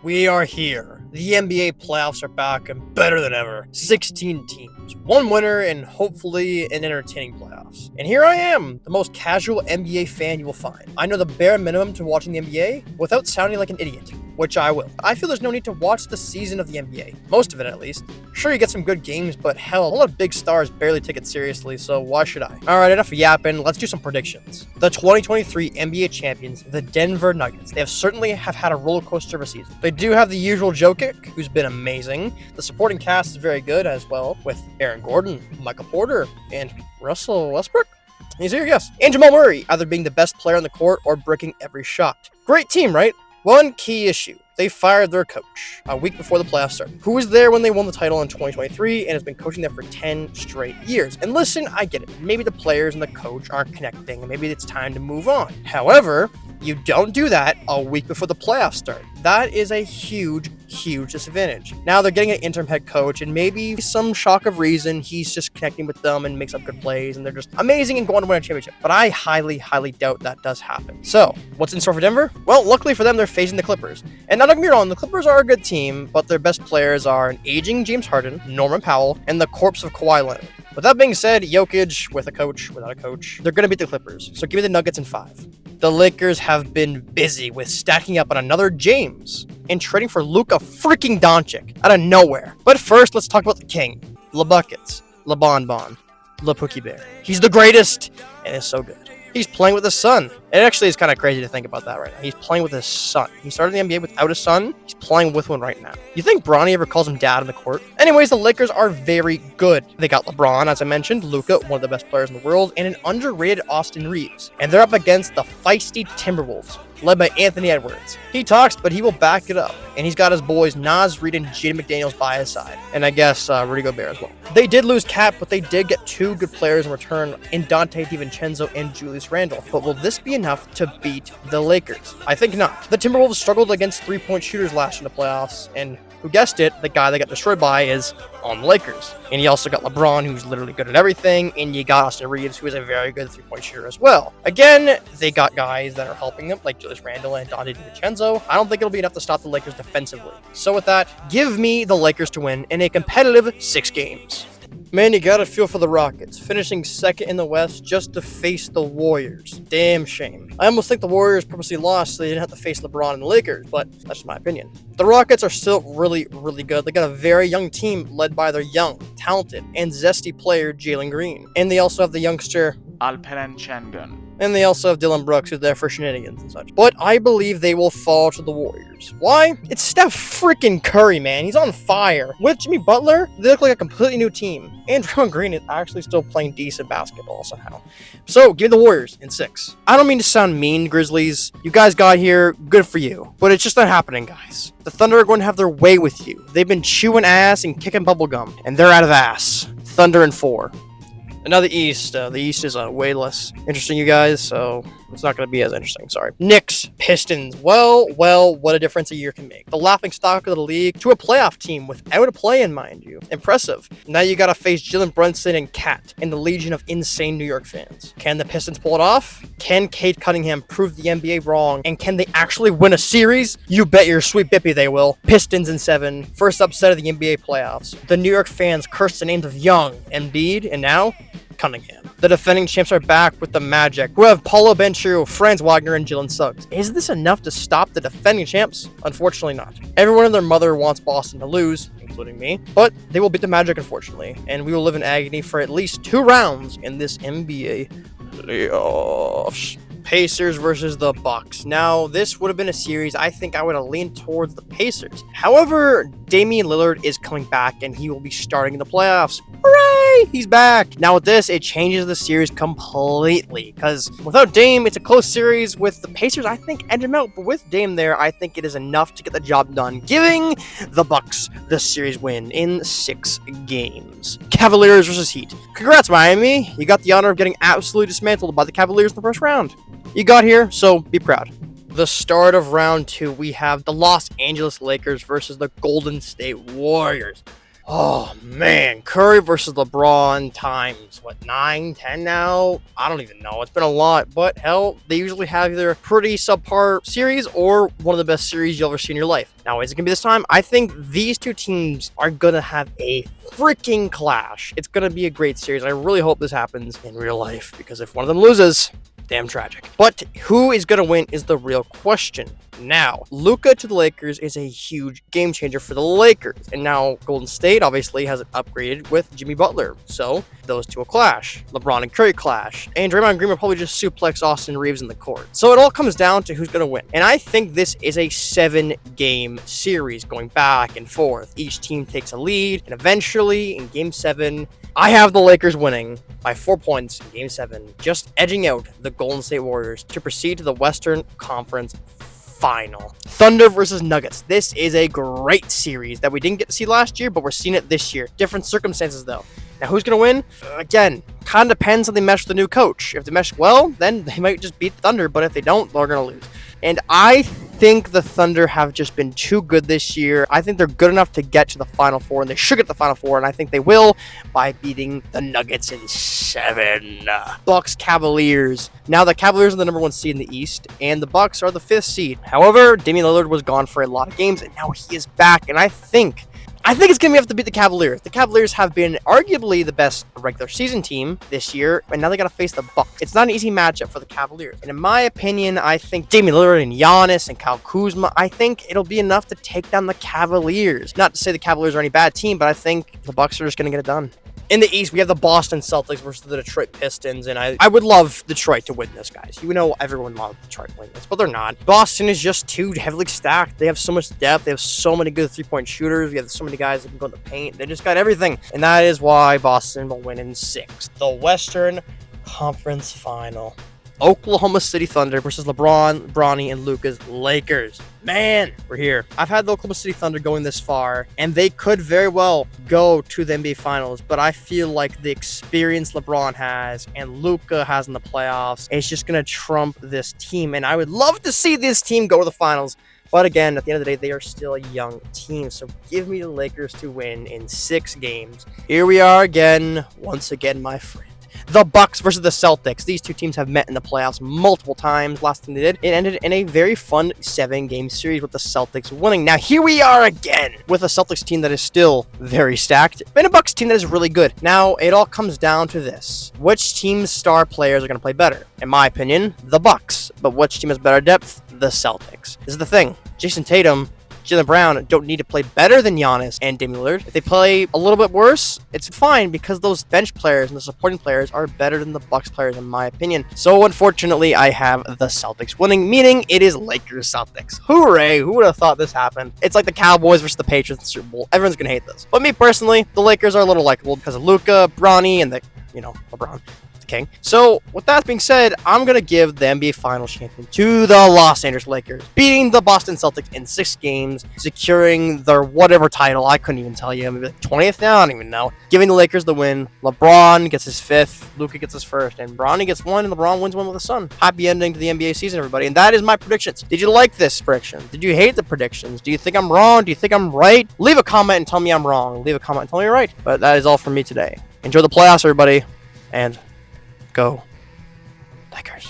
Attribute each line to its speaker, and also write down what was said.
Speaker 1: We are here. The NBA playoffs are back and better than ever. 16 teams, one winner, and hopefully an entertaining playoffs. And here I am, the most casual NBA fan you will find. I know the bare minimum to watching the NBA without sounding like an idiot, which I will. I feel there's no need to watch the season of the NBA, most of it at least. Sure, you get some good games, but hell, a lot of big stars barely take it seriously, so why should I? Alright, enough yapping, let's do some predictions. The 2023 NBA champions, the Denver Nuggets, they certainly have had a roller coaster of a season. They do have the usual Jokic, who's been amazing. The supporting cast is very good as well, with Aaron Gordon, Michael Porter, and Russell Westbrook. He's here, yes. And Jamal Murray, either being the best player on the court or breaking every shot. Great team, right? One key issue. They fired their coach a week before the playoffs started, who was there when they won the title in 2023 and has been coaching there for 10 straight years. And listen, I get it. Maybe the players and the coach aren't connecting, and maybe it's time to move on. However, you don't do that a week before the playoffs start. That is a huge disadvantage. Now they're getting an interim head coach, and maybe some shock of reason, he's just connecting with them and makes up good plays, and they're just amazing and going to win a championship. But I highly doubt that does happen. So, what's in store for Denver? Well, luckily for them, they're facing the Clippers. And now don't get me wrong, the Clippers are a good team, but their best players are an aging James Harden, Norman Powell, and the corpse of Kawhi Leonard. With that being said, Jokic with a coach, without a coach, they're going to beat the Clippers. So give me the Nuggets in 5. The Lakers have been busy with stacking up on another James and trading for Luka freaking Doncic out of nowhere. But first, let's talk about the king, LeBuckets, LeBonbon, LePookie Bear. He's the greatest and is so good. He's playing with his son. It actually is kind of crazy to think about that right now. He's playing with his son. He started in the NBA without a son. He's playing with one right now. You think Bronny ever calls him dad on the court? Anyways, the Lakers are very good. They got LeBron, as I mentioned, Luka, one of the best players in the world, and an underrated Austin Reeves. And they're up against the feisty Timberwolves, led by Anthony Edwards. He talks, but he will back it up. And he's got his boys Nas Reed and Jaden McDaniels by his side. And I guess Rudy Gobert as well. They did lose Cap, but they did get two good players in return in Dante DiVincenzo and Julius Randle. But will this be enough to beat the Lakers? I think not. The Timberwolves struggled against three-point shooters last year in the playoffs, and who guessed it, the guy they got destroyed by is on the Lakers. And you also got LeBron, who's literally good at everything, and you got Austin Reeves, who is a very good three-point shooter as well. Again, they got guys that are helping them, like Julius Randle and Dante DiVincenzo. I don't think it'll be enough to stop the Lakers defensively. So with that, give me the Lakers to win in a competitive 6 games. Man, you gotta feel for the Rockets, finishing second in the West just to face the Warriors. Damn shame. I almost think the Warriors purposely lost so they didn't have to face LeBron and the Lakers, but that's just my opinion. The Rockets are still really good. They got a very young team led by their young, talented, and zesty player Jalen Green. And they also have the youngster
Speaker 2: Alperen Şengün.
Speaker 1: And they also have Dylan Brooks, who's there for shenanigans and such. But I believe they will fall to the Warriors. Why? It's Steph freaking Curry, man. He's on fire. With Jimmy Butler, they look like a completely new team. And Draymond Green is actually still playing decent basketball somehow. So, give me the Warriors in 6. I don't mean to sound mean, Grizzlies. You guys got here, good for you. But it's just not happening, guys. The Thunder are going to have their way with you. They've been chewing ass and kicking bubblegum. And they're out of ass. Thunder in 4. And now the East. The East is way less interesting, you guys, so it's not going to be as interesting, sorry. Knicks, Pistons. Well, what a difference a year can make. The laughingstock of the league to a playoff team without a play-in, mind you. Impressive. Now you got to face Jalen Brunson and Cat and the legion of insane New York fans. Can the Pistons pull it off? Can Cade Cunningham prove the NBA wrong? And can they actually win a series? You bet your sweet bippy they will. Pistons in 7. First upset of the NBA playoffs. The New York fans cursed the names of Young, Embiid, and now Cunningham. The defending champs are back with the Magic, who have Paulo Banchero, Franz Wagner, and Jalen Suggs. Is this enough to stop the defending champs? Unfortunately not. Everyone and their mother wants Boston to lose, including me, but they will beat the Magic, unfortunately, and we will live in agony for at least 2 rounds in this NBA playoffs. Pacers versus the Bucks. Now, this would have been a series I think I would have leaned towards the Pacers. However, Damian Lillard is coming back and he will be starting in the playoffs. Hooray! He's back! Now with this, it changes the series completely because without Dame, it's a close series. With the Pacers, I think edge him out, but with Dame there, I think it is enough to get the job done, giving the Bucks the series win in 6 games. Cavaliers versus Heat. Congrats, Miami! You got the honor of getting absolutely dismantled by the Cavaliers in the first round. You got here, so be proud. The start of round 2, we have the Los Angeles Lakers versus the Golden State Warriors. Oh man, Curry versus LeBron times what, 9, 10 now? I don't even know. It's been a lot, but hell, they usually have either a pretty subpar series or one of the best series you'll ever see in your life. Now, is it gonna be this time? I think these two teams are gonna have a freaking clash. It's gonna be a great series. I really hope this happens in real life, because if one of them loses, damn tragic. But who is gonna win is the real question. Now, Luka to the Lakers is a huge game changer for the Lakers. And now Golden State obviously has it upgraded with Jimmy Butler. So those two will clash. LeBron and Curry clash. And Draymond Green will probably just suplex Austin Reeves in the court. So it all comes down to who's going to win. And I think this is a 7-game series going back and forth. Each team takes a lead. And eventually in game 7, I have the Lakers winning by 4 points in game 7, just edging out the Golden State Warriors to proceed to the Western Conference Final. Thunder versus Nuggets. This is a great series that we didn't get to see last year, but we're seeing it this year. Different circumstances, though. Now, who's going to win? Again, kind of depends how they mesh with the new coach. If they mesh well, then they might just beat the Thunder, but if they don't, they're going to lose. And I think the Thunder have just been too good this year. I think they're good enough to get to the Final Four, and they should get to the Final Four, and I think they will by beating the Nuggets in 7. Bucks, Cavaliers. Now the Cavaliers are the number 1 seed in the East, and the Bucks are the 5th seed. However, Damian Lillard was gone for a lot of games, and now he is back, and I think it's going to have to beat the Cavaliers. The Cavaliers have been arguably the best regular season team this year, and now they got to face the Bucks. It's not an easy matchup for the Cavaliers. And in my opinion, I think Damian Lillard and Giannis and Kyle Kuzma, I think it'll be enough to take down the Cavaliers. Not to say the Cavaliers are any bad team, but I think the Bucks are just going to get it done. In the East, we have the Boston Celtics versus the Detroit Pistons, and I would love Detroit to win this, guys. You know everyone loves Detroit to win this, but they're not. Boston is just too heavily stacked. They have so much depth. They have so many good three-point shooters. We have so many guys that can go in the paint. They just got everything, and that is why Boston will win in 6. The Western Conference Final. Oklahoma City Thunder versus LeBron, Bronny, and Luka's Lakers. Man, we're here. I've had the Oklahoma City Thunder going this far, and they could very well go to the NBA Finals, but I feel like the experience LeBron has and Luka has in the playoffs is just going to trump this team, and I would love to see this team go to the Finals. But again, at the end of the day, they are still a young team. So give me the Lakers to win in 6 games. Here we are again, once again, my friend. The Bucks versus the Celtics. These two teams have met in the playoffs multiple times. Last time they did, it ended in a very fun 7-game series with the Celtics winning. Now here we are again with a Celtics team that is still very stacked and a Bucks team that is really good. Now it all comes down to this: which team's star players are going to play better? In my opinion, the Bucks. But which team has better depth? The Celtics. This is the thing: Jason Tatum, Jaylen Brown don't need to play better than Giannis and Damian Lillard. If they play a little bit worse, it's fine, because those bench players and the supporting players are better than the Bucks players, in my opinion. So unfortunately, I have the Celtics winning, meaning it is Lakers Celtics. Hooray! Who would have thought this happened? It's like the Cowboys versus the Patriots in the Super Bowl. Everyone's gonna hate this. But me personally, the Lakers are a little likable because of Luka, Bronny, and LeBron. King. So, with that being said, I'm going to give the NBA Finals champion to the Los Angeles Lakers, beating the Boston Celtics in 6 games, securing their whatever title. I couldn't even tell you. Maybe like 20th now? I don't even know. Giving the Lakers the win. LeBron gets his 5th, Luka gets his 1st, and Bronny gets 1, and LeBron wins 1 with the Sun. Happy ending to the NBA season, everybody. And that is my predictions. Did you like this prediction? Did you hate the predictions? Do you think I'm wrong? Do you think I'm right? Leave a comment and tell me I'm wrong. Leave a comment and tell me you're right. But that is all from me today. Enjoy the playoffs, everybody, and go Lakers.